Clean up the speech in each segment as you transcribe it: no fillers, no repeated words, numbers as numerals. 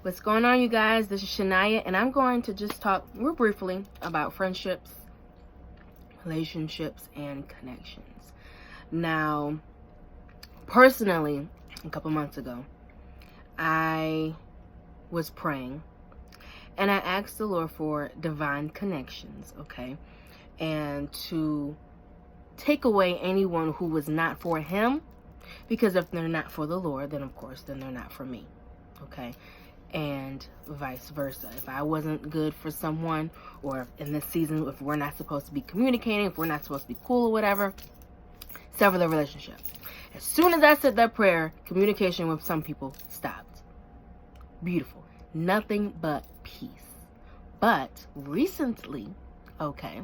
What's going on, you guys? This is Shania, and I'm going to just talk real briefly about friendships, relationships, and connections. Now, personally, a couple months ago, I was praying, and I asked the Lord for divine connections, okay? And to take away anyone who was not for Him, because if they're not for the Lord, then of course, then they're not for me, okay? And vice versa. If I wasn't good for someone, or in this season, if we're not supposed to be communicating, if we're not supposed to be cool or whatever, sever the relationship. As soon as I said that prayer, communication with some people stopped. Beautiful. Nothing but peace. But recently, okay,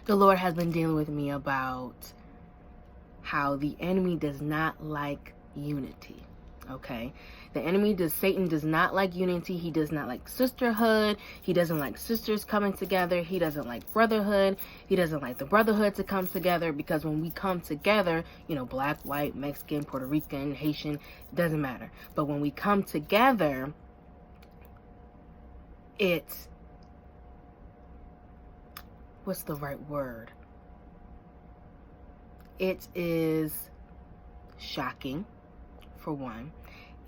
the Lord has been dealing with me about how the enemy does not like unity. Okay, Satan does not like unity. He does not like sisterhood. He doesn't like sisters coming together. He doesn't like brotherhood. He doesn't like the brotherhood to come together, because when we come together, black, white, Mexican, Puerto Rican, Haitian, doesn't matter. But when we come together, it's, what's the right word? It is shocking, for one,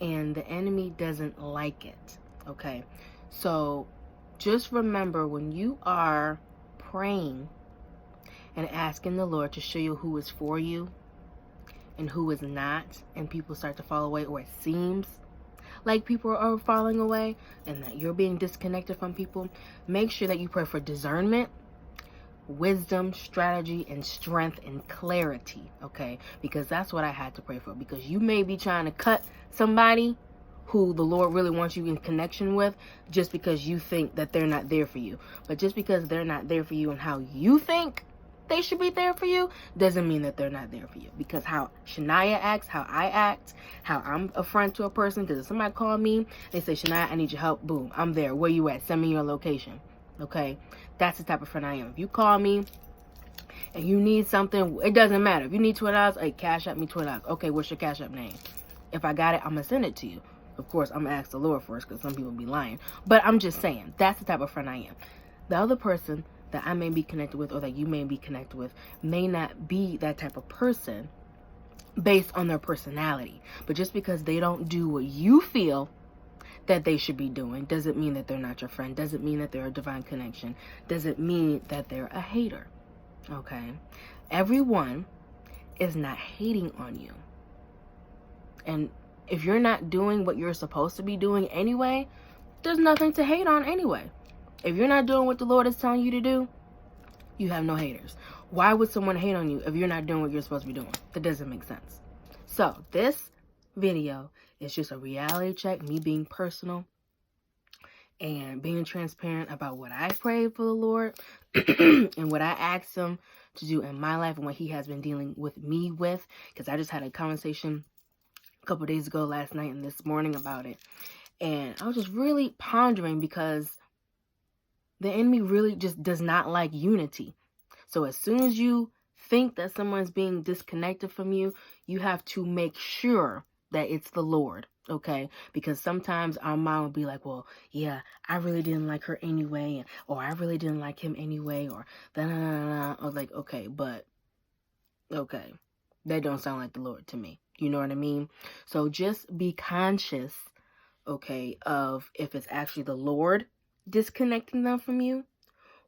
and the enemy doesn't like it, okay? So just remember, when you are praying and asking the Lord to show you who is for you and who is not, and people start to fall away, or it seems like people are falling away and that you're being disconnected from people, make sure that you pray for discernment, wisdom, strategy, and strength, and clarity, okay? Because that's what I had to pray for. Because you may be trying to cut somebody who the Lord really wants you in connection with, just because you think that they're not there for you. But just because they're not there for you and how you think they should be there for you, doesn't mean that they're not there for you. Because how Shania acts, how I act, how I'm a friend to a person, because if somebody call me, they say, Shania, I need your help, boom, I'm there. Where you at? Send me your location. Okay, that's the type of friend I am. If you call me and you need something, it doesn't matter. If you need $20, hey, cash up me $20. Okay, what's your cash up name? If I got it, I'm gonna send it to you. Of course, I'm gonna ask the Lord first, because some people be lying. But I'm just saying, that's the type of friend I am. The other person that I may be connected with, or that you may be connected with, may not be that type of person based on their personality. But just because they don't do what you feel that they should be doing doesn't mean that they're not your friend, doesn't mean that they're a divine connection, doesn't mean that they're a hater, okay? Everyone is not hating on you. And if you're not doing what you're supposed to be doing anyway, there's nothing to hate on anyway. If you're not doing what the Lord is telling you to do, you have no haters. Why would someone hate on you if you're not doing what you're supposed to be doing? That doesn't make sense. So this video is just a reality check, me being personal and being transparent about what I prayed for the Lord and what I asked Him to do in my life and what He has been dealing with me with. Because I just had a conversation a couple days ago, last night and this morning, about it. And I was just really pondering, because the enemy really just does not like unity. So as soon as you think that someone's being disconnected from you, you have to make sure that it's the Lord, okay? Because sometimes our mind will be like, well, yeah, I really didn't like her anyway, or I really didn't like him anyway, or da-da-da-da-da. I was like, okay, that don't sound like the Lord to me. You know what I mean? So just be conscious, okay, of if it's actually the Lord disconnecting them from you,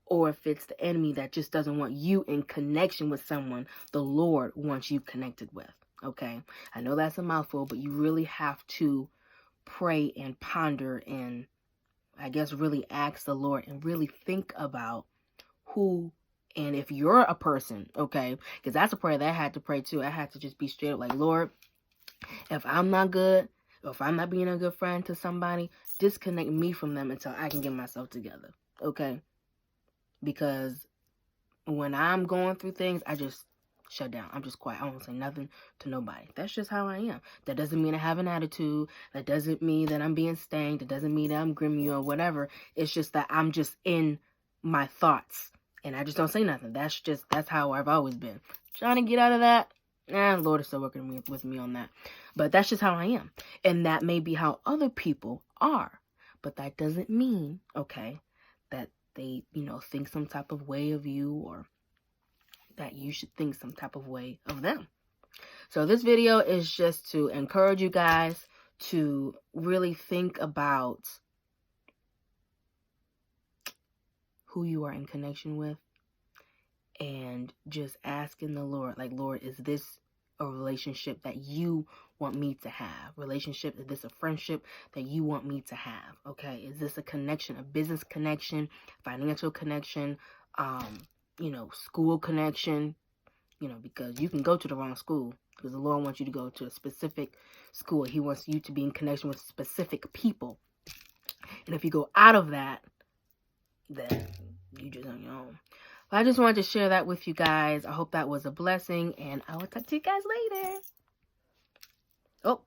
or if it's the enemy that just doesn't want you in connection with someone the Lord wants you connected with, okay? I know that's a mouthful, but you really have to pray and ponder and, I guess, really ask the Lord and really think about who, and if you're a person, okay? Because that's a prayer that I had to pray too. I had to just be straight up like, Lord, if I'm not good, or if I'm not being a good friend to somebody, disconnect me from them until I can get myself together, okay? Because when I'm going through things, I just shut down. I'm just quiet. I won't say nothing to nobody. That's just how I am. That doesn't mean I have an attitude. That doesn't mean that I'm being stank. That doesn't mean that I'm grimy or whatever. It's just that I'm just in my thoughts. And I just don't say nothing. That's how I've always been. Trying to get out of that. Lord is still working with me on that. But that's just how I am. And that may be how other people are. But that doesn't mean, okay, that they, think some type of way of you, or that you should think some type of way of them. So this video is just to encourage you guys to really think about who you are in connection with, and just asking the Lord, like, Lord, is this a relationship that you want me to have? Relationship, is this a friendship that you want me to have? Okay, is this a connection, a business connection, financial connection, school connection? Because you can go to the wrong school, because the Lord wants you to go to a specific school. He wants you to be in connection with specific people. And if you go out of that, then you just on your own. But I just wanted to share that with you guys. I hope that was a blessing, and I will talk to you guys later. Oh,